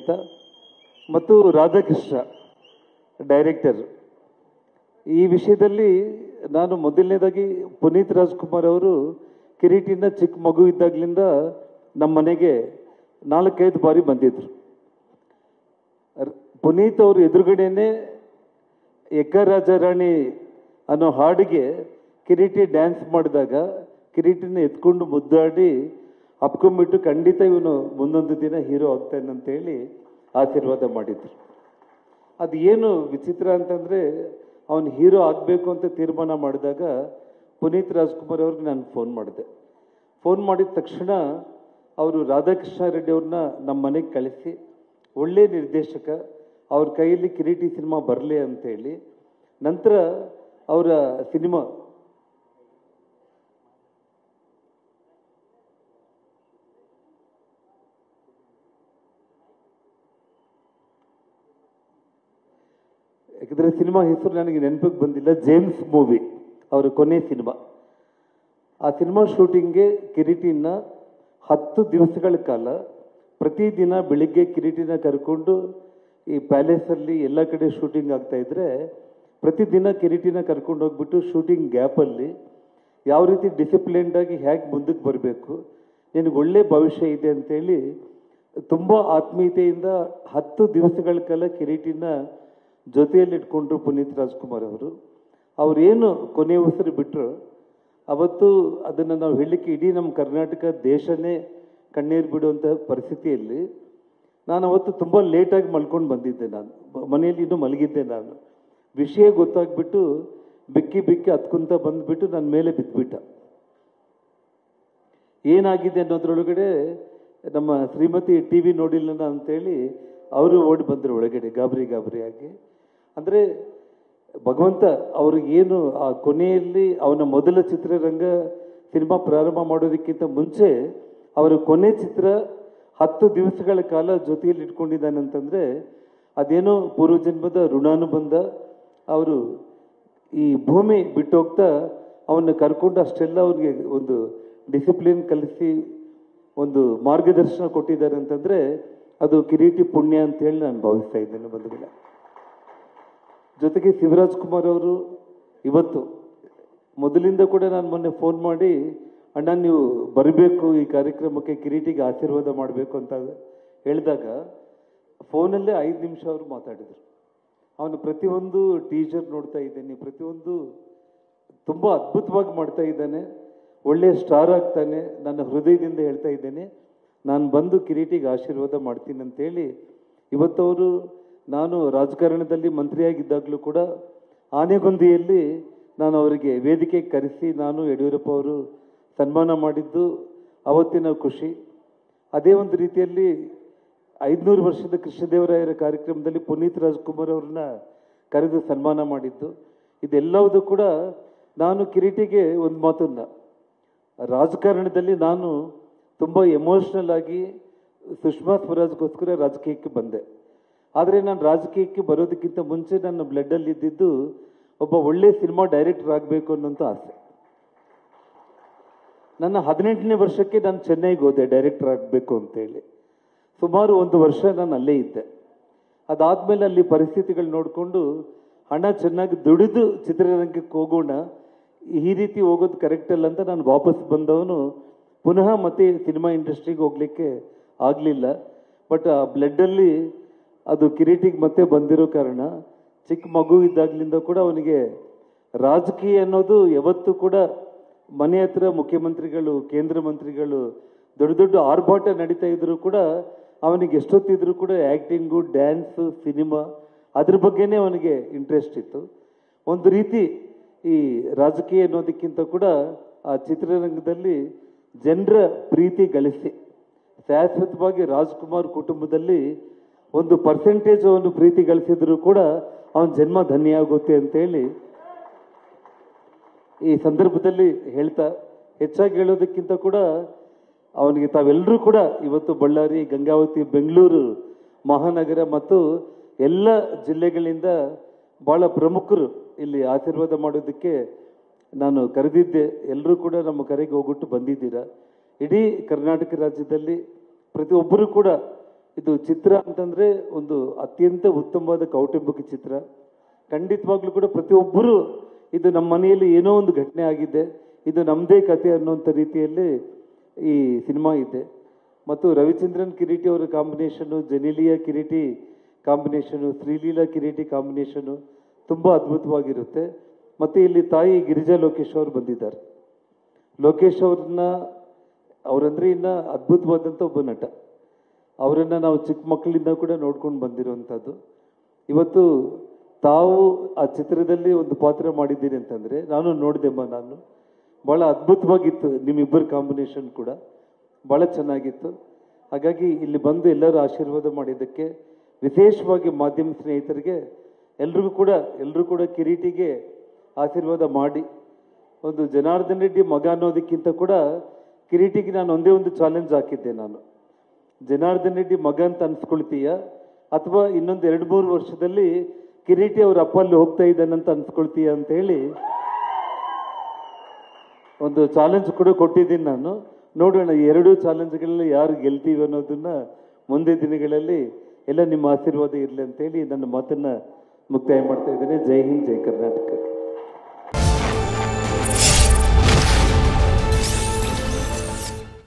ಹೇಳ್ತಾ, ಮತ್ತು ರಾಧಾಕೃಷ್ಣ ಡೈರೆಕ್ಟರ್, ಈ ವಿಷಯದಲ್ಲಿ ನಾನು ಮೊದಲನೇದಾಗಿ ಪುನೀತ್ ರಾಜ್ಕುಮಾರ್ ಅವರು ಕಿರೀಟಿನ ಚಿಕ್ಕ ಮಗು ಇದ್ದಾಗಲಿಂದ ನಮ್ಮ ಮನೆಗೆ 4-5 ಬಾರಿ ಬಂದಿದ್ರು. ಪುನೀತ್ ಅವರು ಎದುರುಗಡೆನೆ ಎಕ್ಕ ರಾಜಾರಾಣಿ ಅನ್ನೋ ಹಾಡಿಗೆ ಕಿರೀಟಿ ಡ್ಯಾನ್ಸ್ ಮಾಡಿದಾಗ ಕಿರೀಟಿನ ಎತ್ಕೊಂಡು ಮುದ್ದಾಡಿ ಅಪ್ಕೊಂಡ್ಬಿಟ್ಟು ಖಂಡಿತ ಇವನು ಮುಂದೊಂದು ದಿನ ಹೀರೋ ಆಗ್ತಾನೆ ಅಂತೇಳಿ ಆಶೀರ್ವಾದ ಮಾಡಿದ್ರು. ಅದು ಏನು ವಿಚಿತ್ರ ಅಂತಂದರೆ, ಅವನು ಹೀರೋ ಆಗಬೇಕು ಅಂತ ತೀರ್ಮಾನ ಮಾಡಿದಾಗ ಪುನೀತ್ ರಾಜ್ಕುಮಾರ್ ಅವ್ರಿಗೆ ನಾನು ಫೋನ್ ಮಾಡಿದೆ. ಫೋನ್ ಮಾಡಿದ ತಕ್ಷಣ ಅವರು ರಾಧಾಕೃಷ್ಣ ರೆಡ್ಡಿ ಅವ್ರನ್ನ ನಮ್ಮ ಮನೆಗೆ ಕಳಿಸಿ, ಒಳ್ಳೆ ನಿರ್ದೇಶಕ, ಅವ್ರ ಕೈಯಲ್ಲಿ ಕಿರೀಟಿ ಸಿನಿಮಾ ಬರಲಿ ಅಂತೇಳಿ, ನಂತರ ಅವರ ಸಿನಿಮಾ ಯಾಕಂದರೆ ಸಿನಿಮಾ ಹೆಸರು ನನಗೆ ನೆನಪಿಗೆ ಬಂದಿಲ್ಲ, ಜೇಮ್ಸ್ ಮೂವಿ ಅವರ ಕೊನೆ ಸಿನಿಮಾ. ಆ ಸಿನಿಮಾ ಶೂಟಿಂಗ್ಗೆ ಕಿರೀಟಿನ 10 ದಿವಸಗಳ ಕಾಲ ಪ್ರತಿದಿನ ಬೆಳಿಗ್ಗೆ ಕಿರೀಟಿನ ಕರ್ಕೊಂಡು ಈ ಪ್ಯಾಲೇಸಲ್ಲಿ ಎಲ್ಲ ಕಡೆ ಶೂಟಿಂಗ್ ಆಗ್ತಾ ಇದ್ರೆ, ಪ್ರತಿದಿನ ಕಿರೀಟಿನ ಕರ್ಕೊಂಡು ಹೋಗ್ಬಿಟ್ಟು ಶೂಟಿಂಗ್ ಗ್ಯಾಪಲ್ಲಿ ಯಾವ ರೀತಿ ಡಿಸಿಪ್ಲಿನ್ಡಾಗಿ ಹೇಗೆ ಮುಂದಕ್ಕೆ ಬರಬೇಕು, ನಿನಗೆ ಒಳ್ಳೆ ಭವಿಷ್ಯ ಇದೆ ಅಂತೇಳಿ ತುಂಬ ಆತ್ಮೀಯತೆಯಿಂದ 10 ದಿವಸಗಳ ಕಾಲ ಕಿರೀಟಿನ ಜೊತೆಯಲ್ಲಿ ಇಟ್ಕೊಂಡ್ರು ಪುನೀತ್ ರಾಜ್ಕುಮಾರ್ ಅವರು. ಅವರೇನು ಕೊನೆಯ ಉಸಿರು ಬಿಟ್ಟರು ಅವತ್ತು ಅದನ್ನು ನಾವು ಹೇಳಲಿಕ್ಕೆ ಇಡೀ ನಮ್ಮ ಕರ್ನಾಟಕ ದೇಶನೇ ಕಣ್ಣೀರು ಬಿಡುವಂಥ ಪರಿಸ್ಥಿತಿಯಲ್ಲಿ ನಾನು ಅವತ್ತು ತುಂಬ ಲೇಟಾಗಿ ಮಲ್ಕೊಂಡು ಬಂದಿದ್ದೆ. ನಾನು ಮನೆಯಲ್ಲಿ ಇನ್ನೂ ಮಲಗಿದ್ದೆ. ನಾನು ವಿಷಯ ಗೊತ್ತಾಗ್ಬಿಟ್ಟು ಬಿಕ್ಕಿ ಹತ್ಕೊಂತ ಬಂದುಬಿಟ್ಟು ನನ್ನ ಮೇಲೆ ಬಿದ್ದುಬಿಟ್ಟ. ಏನಾಗಿದೆ ಅನ್ನೋದ್ರೊಳಗಡೆ ನಮ್ಮ ಶ್ರೀಮತಿ ಟಿ ವಿ ನೋಡಿಲ್ಲ ಅಂತೇಳಿ ಅವರು ಓಡಿ ಬಂದರು ಒಳಗಡೆ ಗಾಬರಿಯಾಗಿ. ಅಂದರೆ ಭಗವಂತ ಅವ್ರಿಗೇನು ಆ ಕೊನೆಯಲ್ಲಿ ಅವನ ಮೊದಲ ಚಿತ್ರರಂಗ ಸಿನಿಮಾ ಪ್ರಾರಂಭ ಮಾಡೋದಕ್ಕಿಂತ ಮುಂಚೆ ಅವರ ಕೊನೆ ಚಿತ್ರ 10 ದಿವಸಗಳ ಕಾಲ ಜೊತೆಯಲ್ಲಿ ಇಟ್ಕೊಂಡಿದ್ದಾನೆ ಅಂತಂದರೆ ಅದೇನೋ ಪೂರ್ವಜನ್ಮದ ಋಣಾನುಬಂಧ. ಅವರು ಈ ಭೂಮಿ ಬಿಟ್ಟು ಹೋಗ್ತಾ ಅವನ್ನ ಕರ್ಕೊಂಡು ಅಷ್ಟೆಲ್ಲ ಅವ್ರಿಗೆ ಒಂದು ಡಿಸಿಪ್ಲಿನ್ ಕಲಿಸಿ ಒಂದು ಮಾರ್ಗದರ್ಶನ ಕೊಟ್ಟಿದ್ದಾರೆ ಅಂತಂದರೆ ಅದು ಕಿರೀಟಿ ಪುಣ್ಯ ಅಂತೇಳಿ ನಾನು ಭಾವಿಸ್ತಾ ಇದ್ದೇನೆ ಬಂಧುಗಳೇ. ಜೊತೆಗೆ ಶಿವರಾಜ್ ಕುಮಾರ್ ಅವರು ಇವತ್ತು ಮೊದಲಿಂದ ಕೂಡ ನಾನು ಮೊನ್ನೆ ಫೋನ್ ಮಾಡಿ, ಅಣ್ಣ ನೀವು ಬರಬೇಕು ಈ ಕಾರ್ಯಕ್ರಮಕ್ಕೆ, ಕಿರೀಟಿಗೆ ಆಶೀರ್ವಾದ ಮಾಡಬೇಕು ಅಂತ ಹೇಳಿದಾಗ ಫೋನಲ್ಲೇ 5 ನಿಮಿಷ ಅವರು ಮಾತಾಡಿದರು. ಅವನು ಪ್ರತಿಯೊಂದು ಟೀಚರ್ ನೋಡ್ತಾ ಇದ್ದೇನೆ, ಪ್ರತಿಯೊಂದು ತುಂಬ ಅದ್ಭುತವಾಗಿ ಮಾಡ್ತಾ ಇದ್ದಾನೆ, ಒಳ್ಳೆಯ ಸ್ಟಾರ್ ಆಗ್ತಾನೆ, ನನ್ನ ಹೃದಯದಿಂದ ಹೇಳ್ತಾ ಇದ್ದೇನೆ, ನಾನು ಬಂದು ಕಿರೀಟಿಗೆ ಆಶೀರ್ವಾದ ಮಾಡ್ತೀನಿ ಅಂತೇಳಿ ಇವತ್ತವರು, ನಾನು ರಾಜಕಾರಣದಲ್ಲಿ ಮಂತ್ರಿಯಾಗಿದ್ದಾಗಲೂ ಕೂಡ ಆನೆಗೊಂದಿಯಲ್ಲಿ ನಾನು ಅವರಿಗೆ ವೇದಿಕೆಗೆ ಕರೆಸಿ ನಾನು ಯಡಿಯೂರಪ್ಪ ಅವರು ಸನ್ಮಾನ ಮಾಡಿದ್ದು ಅವತ್ತಿನ ಖುಷಿ. ಅದೇ ಒಂದು ರೀತಿಯಲ್ಲಿ 500 ವರ್ಷದ ಕೃಷ್ಣದೇವರಾಯರ ಕಾರ್ಯಕ್ರಮದಲ್ಲಿ ಪುನೀತ್ ರಾಜ್ಕುಮಾರ್ ಅವ್ರನ್ನ ಕರೆದು ಸನ್ಮಾನ ಮಾಡಿದ್ದು, ಇದೆಲ್ಲವೂ ಕೂಡ ನಾನು ಕಿರೀಟಿಗೆ ಒಂದು ಮಾತನ್ನ, ರಾಜಕಾರಣದಲ್ಲಿ ನಾನು ತುಂಬ ಎಮೋಷ್ನಲ್ ಆಗಿ ಸುಷ್ಮಾ ಸ್ವರಾಜ್ಗೋಸ್ಕರ ರಾಜಕೀಯಕ್ಕೆ ಬಂದೆ. ಆದರೆ ನಾನು ರಾಜಕೀಯಕ್ಕೆ ಬರೋದಕ್ಕಿಂತ ಮುಂಚೆ ನನ್ನ ಬ್ಲಡ್ಡಲ್ಲಿ ಇದ್ದಿದ್ದು ಒಬ್ಬ ಒಳ್ಳೆ ಸಿನಿಮಾ ಡೈರೆಕ್ಟರ್ ಆಗಬೇಕು ಅನ್ನೋಂಥ ಆಸೆ. ನನ್ನ 18ನೇ ವರ್ಷಕ್ಕೆ ನಾನು ಚೆನ್ನೈಗೆ ಹೋದೆ ಡೈರೆಕ್ಟರ್ ಆಗಬೇಕು ಅಂತೇಳಿ. ಸುಮಾರು 1 ವರ್ಷ ನಾನು ಅಲ್ಲೇ ಇದ್ದೆ. ಅದಾದಮೇಲೆ ಅಲ್ಲಿ ಪರಿಸ್ಥಿತಿಗಳು ನೋಡಿಕೊಂಡು ಹಣ ಚೆನ್ನಾಗಿ ದುಡಿದು ಚಿತ್ರರಂಗಕ್ಕೆ ಹೋಗೋಣ, ಈ ರೀತಿ ಹೋಗೋದು ಕರೆಕ್ಟ್ ಅಲ್ಲ ಅಂತ ನಾನು ವಾಪಸ್ ಬಂದವನು. ಪುನಃ ಮತ್ತೆ ಸಿನಿಮಾ ಇಂಡಸ್ಟ್ರಿಗೆ ಹೋಗಲಿಕ್ಕೆ ಆಗಲಿಲ್ಲ. ಬಟ್ ಆ ಬ್ಲಡ್ಡಲ್ಲಿ ಅದು ಕಿರೀಟಿಗೆ ಮತ್ತೆ ಬಂದಿರೋ ಕಾರಣ ಚಿಕ್ಕ ಮಗು ಇದ್ದಾಗಲಿಂದ ಕೂಡ ಅವನಿಗೆ ರಾಜಕೀಯ ಅನ್ನೋದು ಯಾವತ್ತೂ ಕೂಡ ಮನೆ ಹತ್ರ ಮುಖ್ಯಮಂತ್ರಿಗಳು, ಕೇಂದ್ರ ಮಂತ್ರಿಗಳು ದೊಡ್ಡ ದೊಡ್ಡ ಆರ್ಭಾಟ ನಡೀತಾ ಇದ್ರು ಕೂಡ ಅವನಿಗೆ ಎಷ್ಟೊತ್ತಿದ್ರು ಕೂಡ ಆ್ಯಕ್ಟಿಂಗು, ಡ್ಯಾನ್ಸು, ಸಿನಿಮಾ ಅದ್ರ ಬಗ್ಗೆನೇ ಅವನಿಗೆ ಇಂಟ್ರೆಸ್ಟ್ ಇತ್ತು. ಒಂದು ರೀತಿ ಈ ರಾಜಕೀಯ ಅನ್ನೋದಕ್ಕಿಂತ ಕೂಡ ಆ ಚಿತ್ರರಂಗದಲ್ಲಿ ಜನರ ಪ್ರೀತಿ ಗಳಿಸಿ ಶಾಶ್ವತವಾಗಿ ರಾಜ್ಕುಮಾರ್ ಕುಟುಂಬದಲ್ಲಿ 1% ಅವನು ಪ್ರೀತಿ ಗಳಿಸಿದ್ರು ಕೂಡ ಅವನ ಜನ್ಮ ಧನ್ಯ ಆಗುತ್ತೆ ಅಂತೇಳಿ ಈ ಸಂದರ್ಭದಲ್ಲಿ ಹೇಳ್ತಾ, ಹೆಚ್ಚಾಗಿ ಹೇಳೋದಕ್ಕಿಂತ ಕೂಡ ಅವನಿಗೆ ತಾವೆಲ್ಲರೂ ಕೂಡ ಇವತ್ತು ಬಳ್ಳಾರಿ, ಗಂಗಾವತಿ, ಬೆಂಗಳೂರು ಮಹಾನಗರ ಮತ್ತು ಎಲ್ಲ ಜಿಲ್ಲೆಗಳಿಂದ ಭಾಳ ಪ್ರಮುಖರು ಇಲ್ಲಿ ಆಶೀರ್ವಾದ ಮಾಡೋದಕ್ಕೆ ನಾನು ಕರೆದಿದ್ದೆ. ಎಲ್ಲರೂ ಕೂಡ ನಮ್ಮ ಕರೆಗೆ ಹೋಗ್ಬಿಟ್ಟು ಬಂದಿದ್ದೀರಾ. ಇಡೀ ಕರ್ನಾಟಕ ರಾಜ್ಯದಲ್ಲಿ ಪ್ರತಿಯೊಬ್ಬರು ಕೂಡ ಇದು ಚಿತ್ರ ಅಂತಂದರೆ ಒಂದು ಅತ್ಯಂತ ಉತ್ತಮವಾದ ಕೌಟುಂಬಿಕ ಚಿತ್ರ. ಖಂಡಿತವಾಗ್ಲೂ ಕೂಡ ಪ್ರತಿಯೊಬ್ಬರು ಇದು ನಮ್ಮ ಮನೆಯಲ್ಲಿ ಏನೋ ಒಂದು ಘಟನೆ ಆಗಿದೆ, ಇದು ನಮ್ಮದೇ ಕತೆ ಅನ್ನೋಂಥ ರೀತಿಯಲ್ಲಿ ಈ ಸಿನಿಮಾ ಇದೆ. ಮತ್ತು ರವಿಚಂದ್ರನ್ ಕಿರೀಟಿ ಅವರ combination, Genelia Kireeti combination, Sreeleela Kireeti combination ತುಂಬ ಅದ್ಭುತವಾಗಿರುತ್ತೆ. ಮತ್ತು ಇಲ್ಲಿ ತಾಯಿ ಗಿರಿಜಾ ಲೋಕೇಶ್ ಅವರು ಬಂದಿದ್ದಾರೆ. ಲೋಕೇಶ್ ಅವರಂದ್ರೆ ಇನ್ನು ಅದ್ಭುತವಾದಂಥ ಒಬ್ಬ ನಟ. ಅವರನ್ನು ನಾವು ಚಿಕ್ಕ ಮಕ್ಕಳಿಂದ ಕೂಡ ನೋಡ್ಕೊಂಡು ಬಂದಿರುವಂಥದ್ದು. ಇವತ್ತು ತಾವು ಆ ಚಿತ್ರದಲ್ಲಿ ಒಂದು ಪಾತ್ರ ಮಾಡಿದ್ದೀರಿ ಅಂತಂದರೆ ನಾನು ನೋಡಿದೆಮ್ಮ, ನಾನು ಭಾಳ ಅದ್ಭುತವಾಗಿತ್ತು. ನಿಮ್ಮಿಬ್ಬರ ಕಾಂಬಿನೇಷನ್ ಕೂಡ ಭಾಳ ಚೆನ್ನಾಗಿತ್ತು. ಹಾಗಾಗಿ ಇಲ್ಲಿ ಬಂದು ಎಲ್ಲರೂ ಆಶೀರ್ವಾದ ಮಾಡಿದ್ದಕ್ಕೆ, ವಿಶೇಷವಾಗಿ ಮಾಧ್ಯಮ ಸ್ನೇಹಿತರಿಗೆ ಎಲ್ಲರೂ ಕೂಡ ಕಿರೀಟಿಗೆ ಆಶೀರ್ವಾದ ಮಾಡಿ. ಒಂದು ಜನಾರ್ದನ್ ರೆಡ್ಡಿ ಮಗ ಅನ್ನೋದಕ್ಕಿಂತ ಕೂಡ ಕಿರೀಟಿಗೆ ನಾನು ಒಂದೇ ಒಂದು ಚಾಲೆಂಜ್ ಹಾಕಿದ್ದೆ. ನಾನು ಜನಾರ್ದನ್ ರೆಡ್ಡಿ ಮಗ ಅಂತ ಅನ್ಸ್ಕೊಳ್ತೀಯ, ಅಥವಾ ಇನ್ನೊಂದು 2-3 ವರ್ಷದಲ್ಲಿ ಕಿರೀಟಿ ಅವ್ರ ಅಪ್ಪ ಅಲ್ಲಿ ಹೋಗ್ತಾ ಇದ್ದಾನಂತ ಅನ್ಸ್ಕೊಳ್ತೀಯ ಅಂತ ಹೇಳಿ ಒಂದು ಚಾಲೆಂಜ್ ಕೂಡ ಕೊಟ್ಟಿದ್ದೀನಿ ನಾನು. ನೋಡೋಣ ಈ 2 ಚಾಲೆಂಜ್ಗಳಲ್ಲಿ ಯಾರು ಗೆಲ್ತೀವಿ ಅನ್ನೋದನ್ನ ಮುಂದೆ ದಿನಗಳಲ್ಲಿ ಎಲ್ಲ ನಿಮ್ಮ ಆಶೀರ್ವಾದ ಇರಲಿ ಅಂತೇಳಿ ನನ್ನ ಮಾತನ್ನ ಮುಕ್ತಾಯ ಮಾಡ್ತಾ ಇದ್ದೇನೆ. ಜೈ ಹಿಂದ್, ಜೈ ಕರ್ನಾಟಕ.